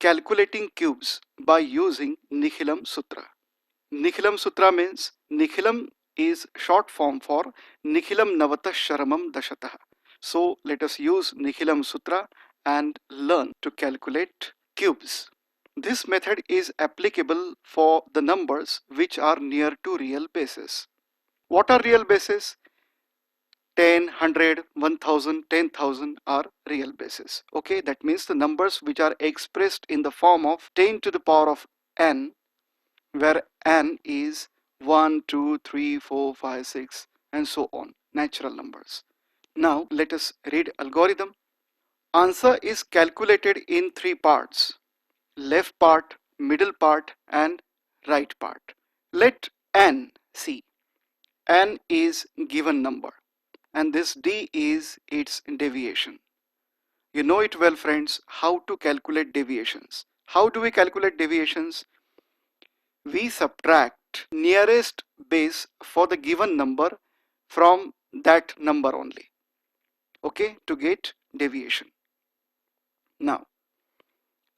calculating cubes by using nikhilam sutra. Nikhilam sutra means nikhilam is short form for nikhilam navata sharamam dashatah. So let us use nikhilam sutra and learn to calculate cubes. This method is applicable for the numbers which are near to real bases. What are real bases? 10, 100, 1000, 10,000 are real bases. Okay, that means the numbers which are expressed in the form of 10 to the power of n, where n is 1, 2, 3, 4, 5, 6 and so on, natural numbers. Now let us read algorithm. Answer is calculated in three parts: left part, middle part and right part. Let n see. N is given number and this d is its deviation. You know it well, friends, how to calculate deviations. How do we calculate deviations? We subtract nearest base for the given number from that number only, okay, to get deviation. Now,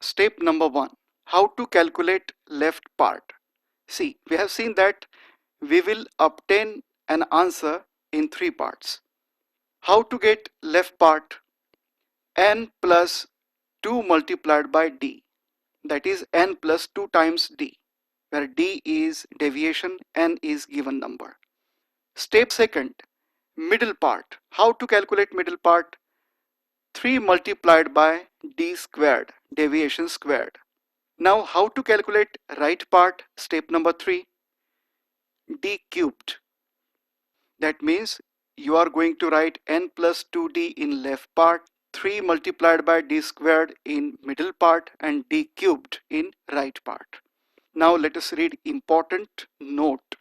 step number 1, how to calculate left part. See, we have seen that we will obtain an answer in three parts. How to get left part? N plus 2 multiplied by d, that is n plus 2 times d, where d is deviation, n is given number. Step second, middle part. How to calculate middle part? 3 multiplied by d squared, deviation squared. Now how to calculate right part? Step number 3, d cubed. That means you are going to write n plus 2d in left part, 3 multiplied by d squared in middle part and d cubed in right part. Now let us read important note.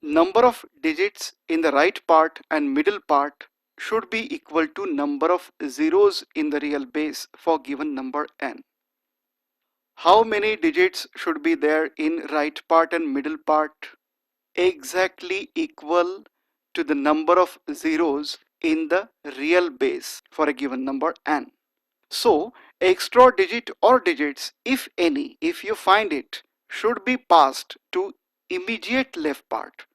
Number of digits in the right part and middle part should be equal to number of zeros in the real base for given number n. How many digits should be there in right part and middle part? Exactly equal to the number of zeros in the real base for a given number n. So extra digit or digits, if any, if you find it, should be passed to immediate left part.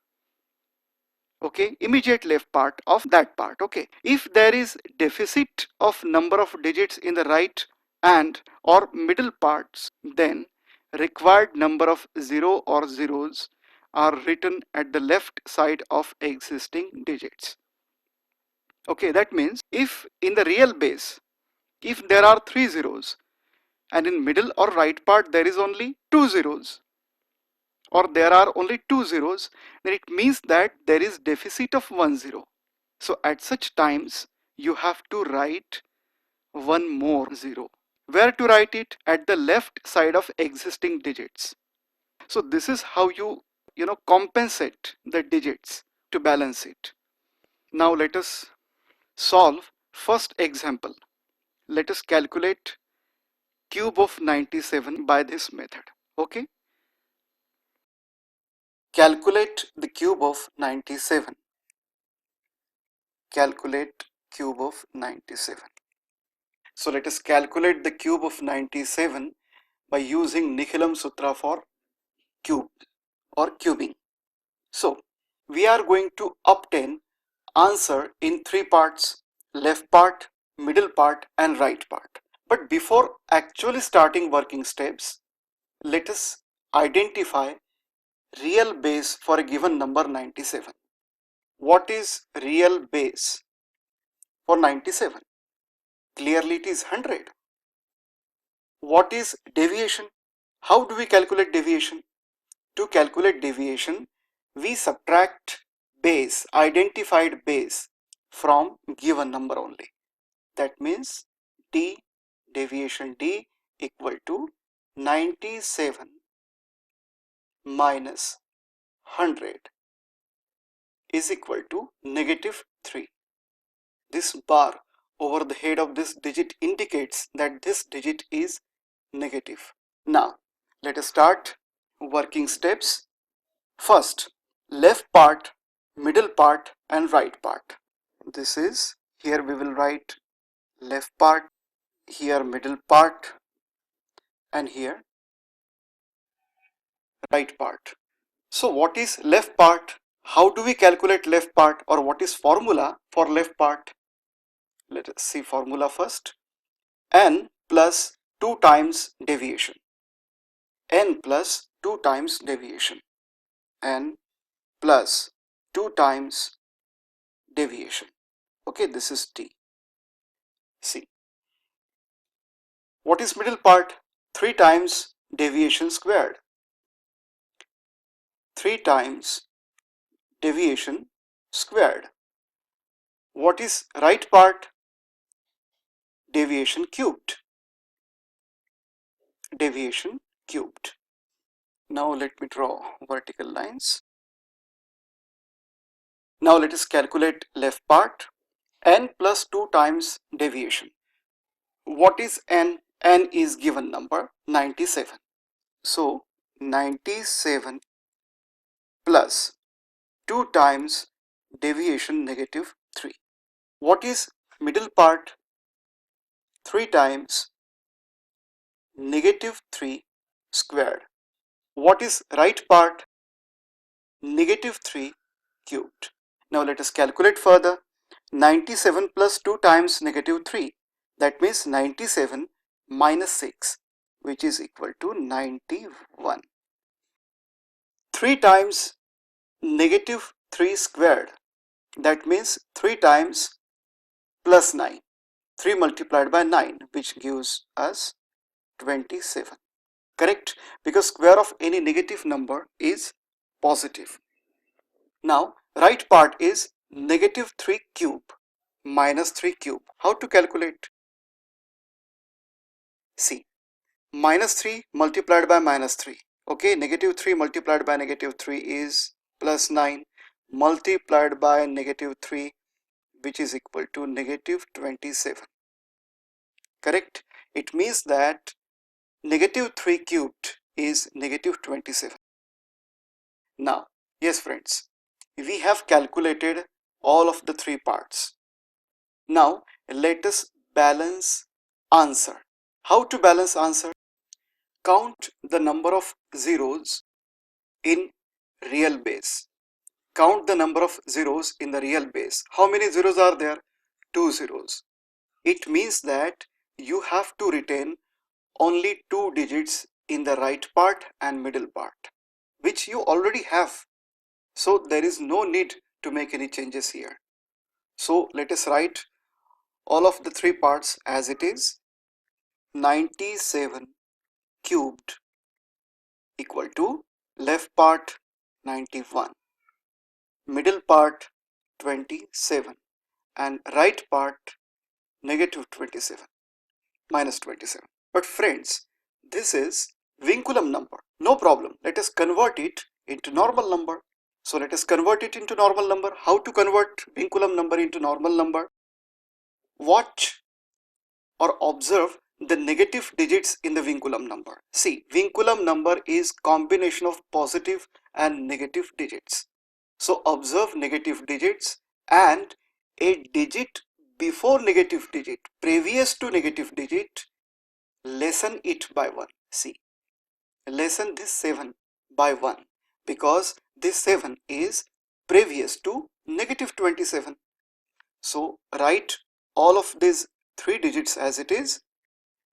Okay, immediate left part of that part. Okay, if there is deficit of number of digits in the right and or middle parts, then required number of zero or zeros are written at the left side of existing digits. Okay, that means if in the real base, if there are 3 zeros and in middle or right part there is only 2 zeros, or there are only 2 zeros, then it means that there is deficit of 1 zero. So at such times you have to write one more zero. Where to write it? At the left side of existing digits. So this is how you compensate the digits to balance it. Now let us solve first example. Let us calculate cube of 97 by this method. Okay, calculate the cube of 97. Calculate cube of 97. So let us calculate the cube of 97 by using nikhilam sutra for cube or cubing. So we are going to obtain answer in three parts: left part, middle part and right part. But before actually starting working steps, let us identify real base for a given number 97. What is real base for 97? Clearly it is 100. What is deviation? How do we calculate deviation? To calculate deviation, we subtract base, identified base, from given number only. That means d, deviation d equal to 97 minus 100 is equal to -3. This bar over the head of this digit indicates that this digit is negative. Now let us start working steps. First, left part, middle part and right part. This is, here we will write left part, here middle part and here right part. So what is left part? How do we calculate left part, or what is formula for left part? Let us see formula first. N plus 2 times deviation. N plus 2 times deviation. N plus 2 times deviation. Okay, this is T. See, what is middle part? 3 times deviation squared. 3 times deviation squared. What is right part? Deviation cubed. Deviation cubed. Now let me draw vertical lines. Now let us calculate left part. N plus 2 times deviation. What is n? N is given number 97. So 97 plus 2 times deviation negative 3. What is middle part? 3 times negative 3 squared. What is right part? Negative 3 cubed. Now let us calculate further. 97 plus 2 times negative 3. That means 97 minus 6, which is equal to 91. 3 times negative 3 squared. That means 3 times plus 9. 3 multiplied by 9, which gives us 27. Correct? Because square of any negative number is positive. Now, right part is negative 3 cube minus 3 cube. How to calculate? See, minus 3 multiplied by minus 3. Okay, negative 3 multiplied by negative 3 is plus 9 multiplied by negative 3, which is equal to negative 27. Correct? It means that negative 3 cubed is negative 27. Now, yes friends, we have calculated all of the 3 parts. Now, let us balance answer. How to balance answer? Count the number of zeros in real base. Count the number of zeros in the real base. How many zeros are there? 2 zeros. It means that you have to retain only 2 digits in the right part and middle part, which you already have. So there is no need to make any changes here. So let us write all of the 3 parts as it is. 97 cubed equal to left part 91, middle part 27, and right part negative 27, minus 27. But friends, this is vinculum number. No problem. Let us convert it into normal number. So let us convert it into normal number. How to convert vinculum number into normal number? Watch or observe the negative digits in the vinculum number. See, vinculum number is combination of positive and negative digits. So observe negative digits and a digit before negative digit, previous to negative digit, lessen it by 1. See, lessen this 7 by 1 because this 7 is previous to negative 27. So write all of these 3 digits as it is.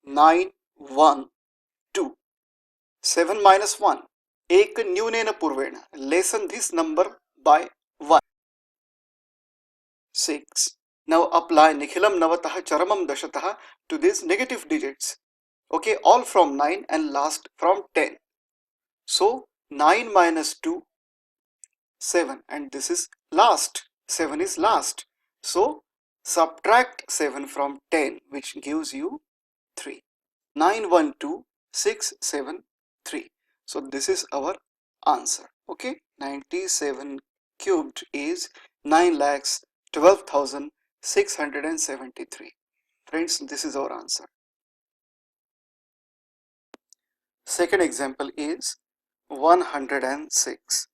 9, 1, 2. 7 minus 1. एक न्यूनेन पूर्वेण. Lessen this number by 1. 6. Now apply nikhilam navatah charamam dashatah to these negative digits. Okay, all from 9 and last from 10. So 9 minus 2, 7, and this is last. 7 is last. So subtract 7 from 10, which gives you 3. 9, 1, 2, 6, 7, 3. So this is our answer. Okay, 97 cubed is 9,12,673. Friends, this is our answer. Second example is 106.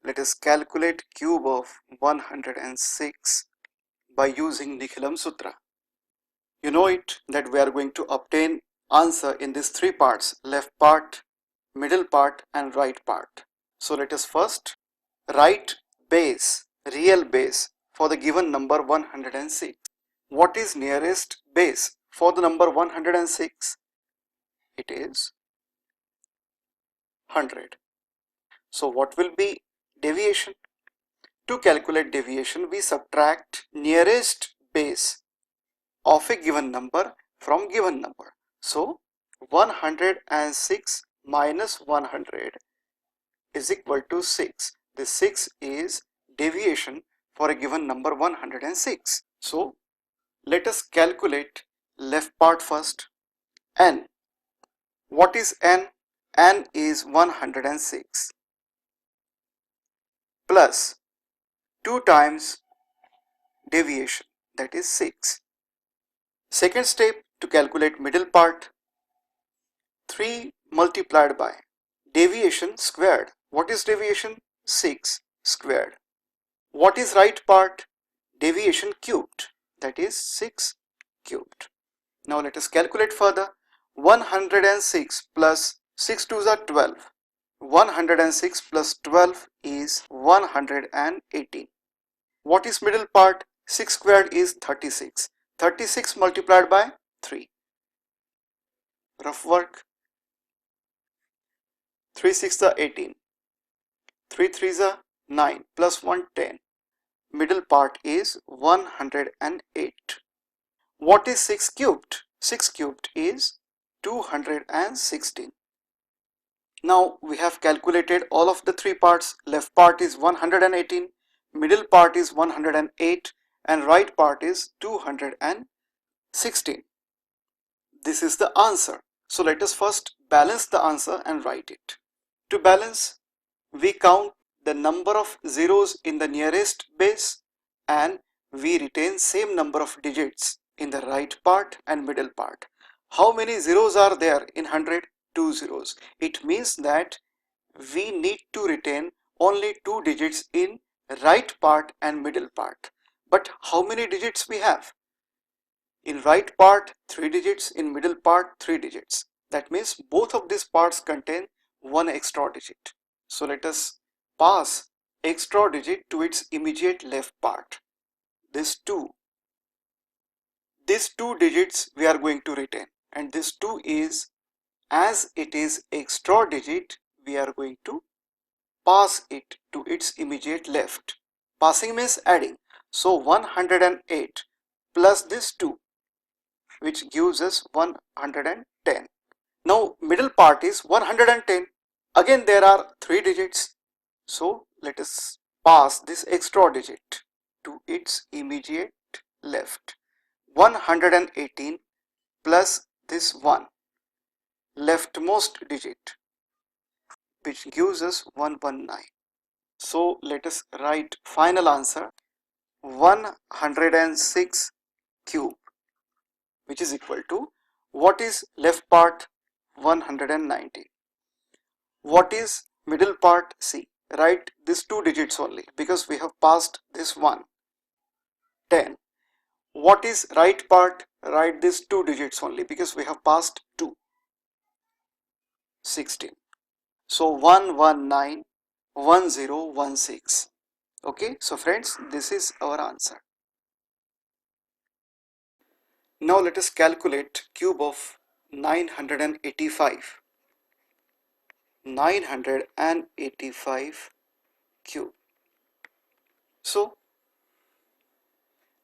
Let us calculate cube of 106 by using Nikhilam Sutra. You know it that we are going to obtain answer in these three parts: left part, middle part and right part. So let us first write base, real base for the given number 106. What is nearest base for the number 106? It is 100. So what will be deviation? To calculate deviation, we subtract nearest base of a given number from given number. So 106 minus 100 is equal to 6. This 6 is deviation for a given number 106. So let us calculate left part first. N. What is n? N is 106 plus 2 times deviation, that is 6. Second step, to calculate middle part, 3 multiplied by deviation squared. What is deviation? 6 squared. What is right part? Deviation cubed, that is 6 cubed. Now let us calculate further. 106 plus 6 2s are 12. 106 plus 12 is 118. What is middle part? 6 squared is 36. 36 multiplied by 3. Rough work. 3 6 are 18. 3 3s are 9 plus 1 10. Middle part is 108. What is 6 cubed? 6 cubed is 216. Now we have calculated all of the three parts. Left part is 118, middle part is 108 and right part is 216. This is the answer. So let us first balance the answer and write it. To balance, we count the number of zeros in the nearest base and we retain same number of digits in the right part and middle part. How many zeros are there in 100? 2 zeros. It means that we need to retain only 2 digits in right part and middle part. But how many digits we have? In right part 3 digits, in middle part 3 digits. That means both of these parts contain one extra digit. So let us pass extra digit to its immediate left part. These two digits we are going to retain, and this 2 is, as it is extra digit, we are going to pass it to its immediate left. Passing means adding. So 108 plus this 2, which gives us 110. Now middle part is 110. Again there are 3 digits. So let us pass this extra digit to its immediate left. 118 plus this 1, leftmost digit, which gives us 119. So let us write final answer 106 cube, which is equal to, what is left part? 190. What is middle part? See, write these 2 digits only because we have passed this 1, 10. What is right part? Write these 2 digits only because we have passed 2, 16. So 119 1016. Okay, so friends, this is our answer. Now let us calculate cube of 985. 985 cube. So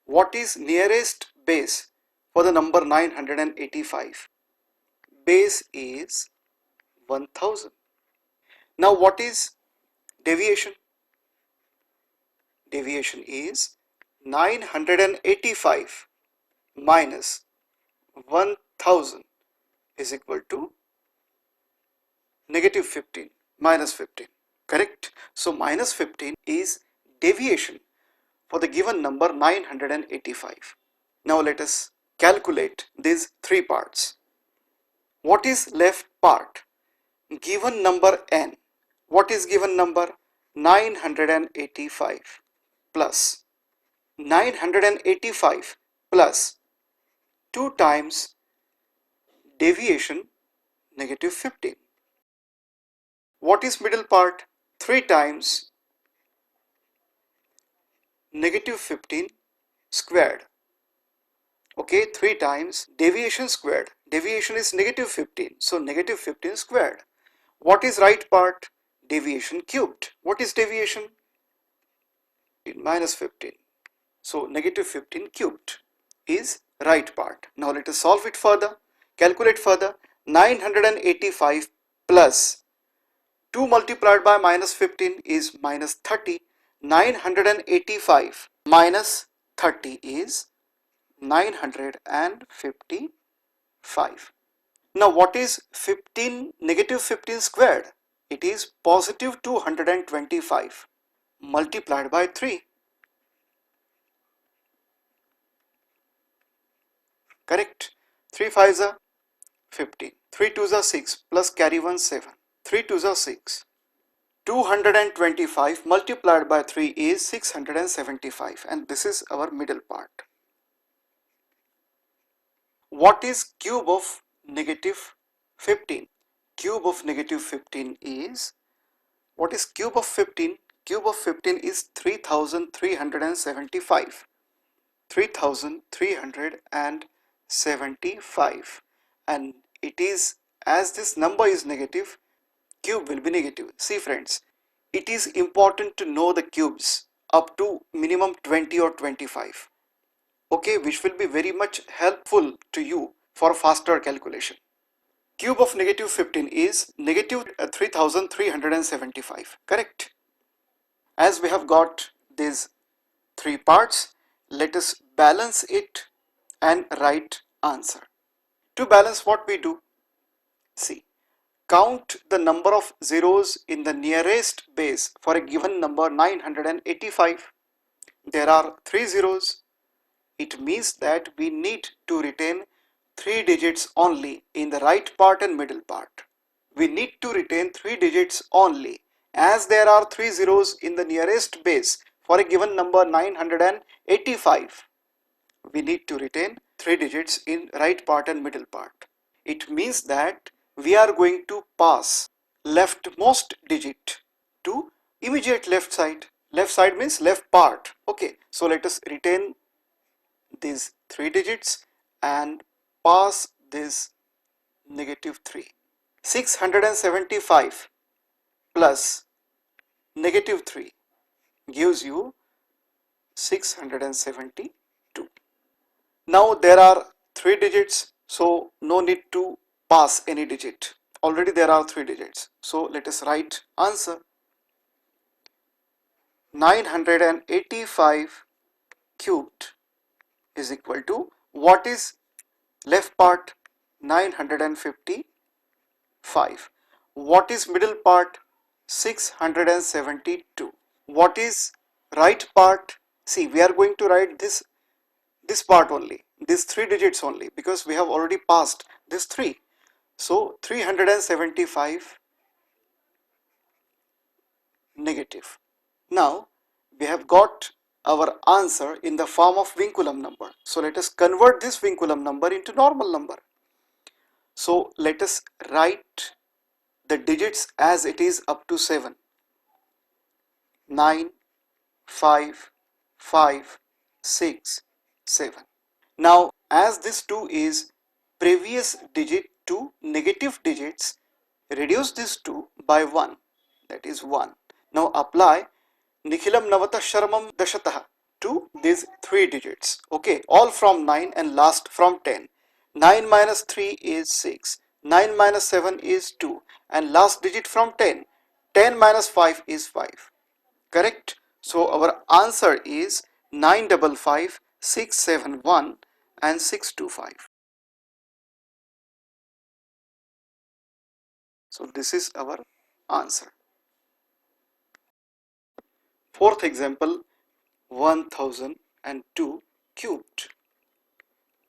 what is nearest base for the number 985? Base is 1000. Now what is deviation? Deviation is 985 minus 1000 is equal to negative 15, minus 15. Correct? So minus 15 is deviation for the given number 985. Now let us calculate these three parts. What is left part? Given number n. What is given number? 985 plus 985 plus 2 times deviation negative 15. What is middle part? 3 times negative 15 squared. Okay, 3 times deviation squared. Deviation is negative 15. So negative 15 squared. What is right part? Deviation cubed. What is deviation? Minus 15. So negative 15 cubed is right part. Now let us solve it further. Calculate further. 985 plus 2 multiplied by minus 15 is minus 30. 985 minus 30 is 955. Now what is 15 negative 15 squared? It is positive 225 multiplied by 3. Correct? 3 5s are 15. 3 2s are 6 plus carry 1 7. 3 2s are 6. 225 multiplied by 3 is 675, and this is our middle part. What is cube of negative 15? Cube of negative 15 is, what is cube of 15? Cube of 15 is 3375. 3375, and it is, as this number is negative, cube will be negative. See friends, it is important to know the cubes up to minimum 20 or 25. Okay, which will be very much helpful to you for faster calculation. Cube of negative 15 is negative 3375, correct? As we have got these 3 parts, let us balance it and write answer. To balance, what we do? See, count the number of zeros in the nearest base for a given number 985. There are 3 zeros. It means that we need to retain 3 digits only in the right part and middle part. We need to retain 3 digits only, as there are 3 zeros in the nearest base for a given number 985. We need to retain 3 digits in right part and middle part. It means that we are going to pass leftmost digit to immediate left side. Left side means left part. Okay, so let us retain these 3 digits and pass this negative 3. 675 plus negative 3 gives you 672. Now there are 3 digits, so no need to pass any digit. Already there are 3 digits. So let us write answer. 985 cubed is equal to, what is left part? 955. What is middle part? 672. What is right part? See, we are going to write this part only, these 3 digits only, because we have already passed this 3. So 375 negative. Now we have got our answer in the form of vinculum number. So let us convert this vinculum number into normal number. So let us write the digits as it is up to 7. 9, 5, 5, 6, 7. Now as this 2 is previous digit to negative digits, reduce this 2 by 1, that is 1. Now apply nikhilam navata sharamam dashatah to these 3 digits. Okay, all from 9 and last from 10. 9 minus 3 is 6. 9 minus 7 is 2. And last digit from 10. 10 minus 5 is 5. Correct? So our answer is 955, 671 and 625. So this is our answer. Fourth example, 1002 cubed.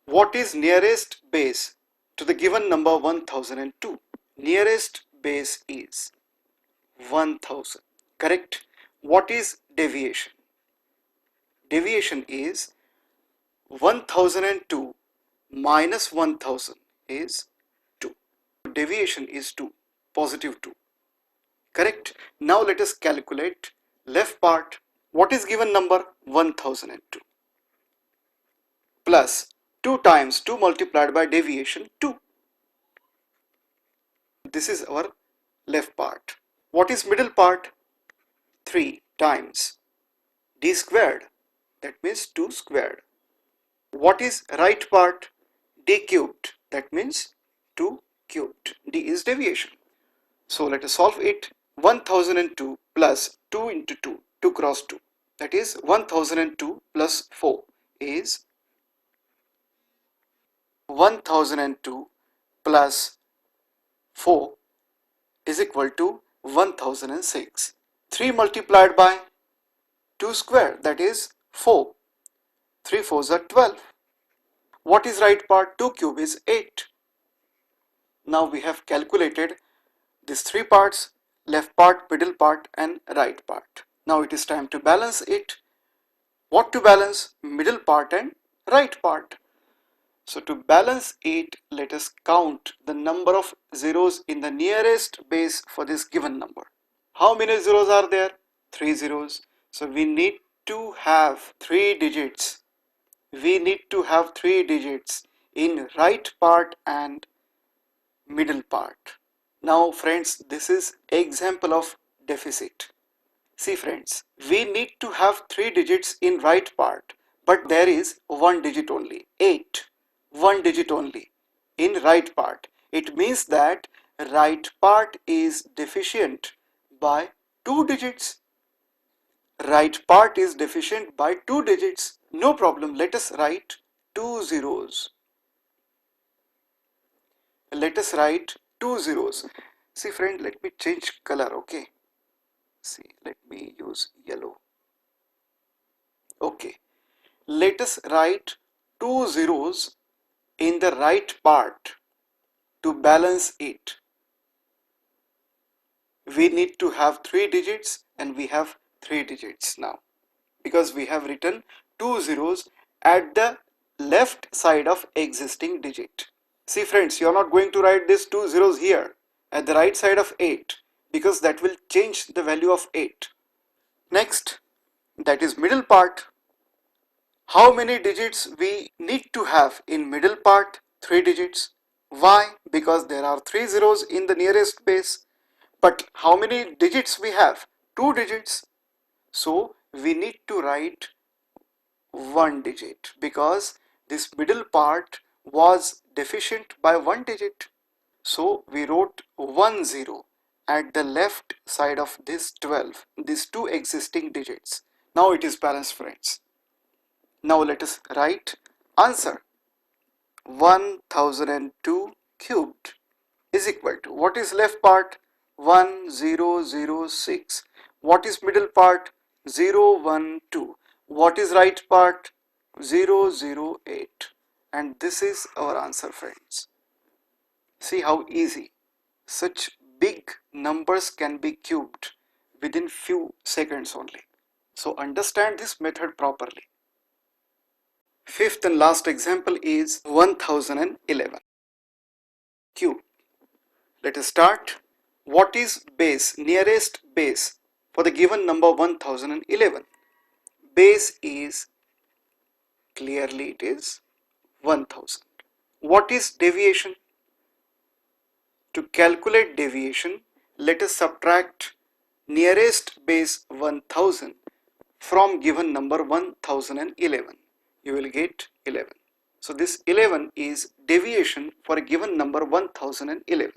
What is nearest base to the given number 1002? Nearest base is 1000. Correct? What is deviation? Deviation is 1002 minus 1000 is deviation is 2, positive 2. Correct? Now let us calculate left part. What is given number? 1002 plus 2 times 2 multiplied by deviation 2. This is our left part. What is middle part? 3 times d squared, that means 2 squared. What is right part? D cubed, that means 2 cubed. D is deviation. So let us solve it. 1002 plus 2 into 2, 2 cross 2, that is 1002 plus 4 is 1002 plus 4 is equal to 1006. 3 multiplied by 2 square, that is 4. 3 4s are 12. What is right part? 2 cube is 8. Now we have calculated these 3 parts, left part, middle part and right part. Now it is time to balance it. What to balance? Middle part and right part. So to balance it, let us count the number of zeros in the nearest base for this given number. How many zeros are there? 3 zeros. So we need to have 3 digits. We need to have 3 digits in right part and middle part. Now friends, this is example of deficit. See friends, we need to have 3 digits in right part, but there is 1 digit only, 8. 1 digit only in right part. It means that right part is deficient by 2 digits. Right part is deficient by 2 digits. No problem, let us write 2 zeros. Let us write 2 zeros. See friend, let me change color, okay? See, let me use yellow. Okay, let us write 2 zeros in the right part to balance it. We need to have 3 digits and we have 3 digits now because we have written 2 zeros at the left side of existing digit. See friends, you are not going to write these 2 zeros here at the right side of 8 because that will change the value of 8. Next, that is middle part. How many digits we need to have in middle part? 3 digits. Why? Because there are 3 zeros in the nearest base. But how many digits we have? 2 digits. So we need to write 1 digit because this middle part was deficient by 1 digit. So we wrote 1 0 at the left side of this 12, these 2 existing digits. Now it is balanced friends. Now let us write answer. 1002 cubed is equal to, what is left part? 1006. What is middle part? 012. What is right part? 008. And this is our answer friends. See how easy such big numbers can be cubed within few seconds only. So understand this method properly. Fifth and last example is 1011 cube. Let us start. What is base, nearest base for the given number 1011? Base is, clearly it is 1000. What is deviation? To calculate deviation, let us subtract nearest base 1000 from given number 1011. You will get 11. So this 11 is deviation for a given number 1011.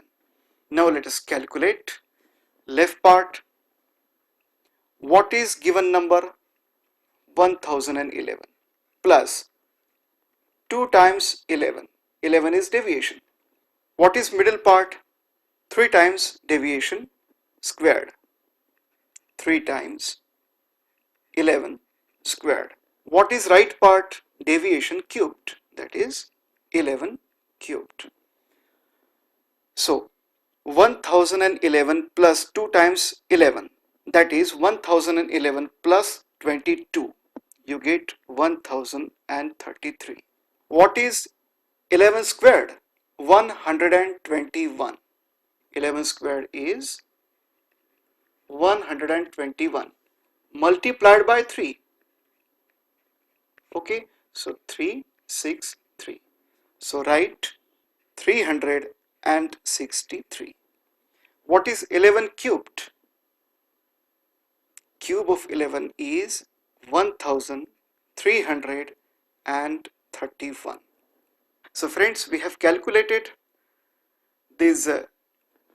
Now let us calculate left part. What is given number? 1011 plus 2 times 11. 11 is deviation. What is middle part? 3 times deviation squared. 3 times 11 squared. What is right part? Deviation cubed, that is 11 cubed. So 1011 plus 2 times 11, that is 1011 plus 22. You get 1033. What is 11 squared? 121. 11 squared is 121 multiplied by 3. Okay, so 363. So write 363. What is 11 cubed? Cube of 11 is 1331. So friends, we have calculated these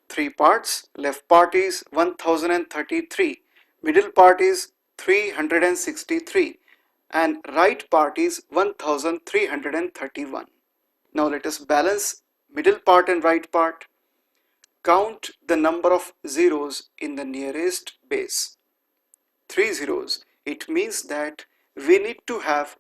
three parts. Left part is 1033, middle part is 363, and right part is 1331. Now let us balance middle part and right part. Count the number of zeros in the nearest base. 3 zeros. It means that we need to have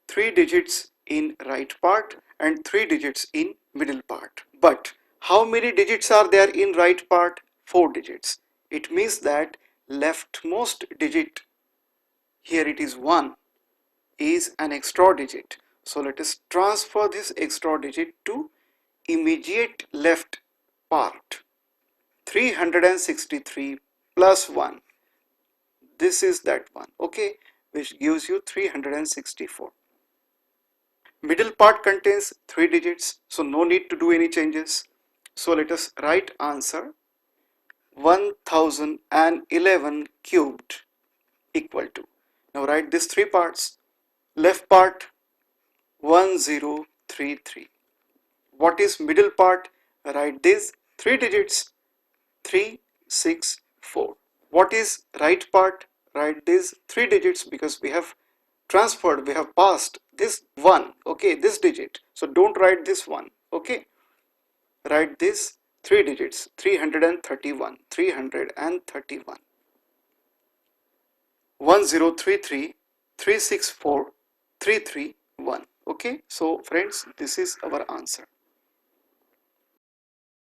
3 digits in right part and 3 digits in middle part. But how many digits are there in right part? 4 digits. It means that leftmost digit, here it is 1, is an extra digit. So let us transfer this extra digit to immediate left part. 363 plus 1. This is that one, okay, which gives you 364. Middle part contains 3 digits, so no need to do any changes. So let us write answer 1011 cubed equal to. Now write these 3 parts. Left part 1033. What is middle part? Write these 3 digits 364. What is right part? Write these 3 digits because we have transferred, we have passed this 1, okay, this digit. So don't write this one, okay. Write this 3 digits 331, 331. 1033, 364, 331. Okay, so friends, this is our answer.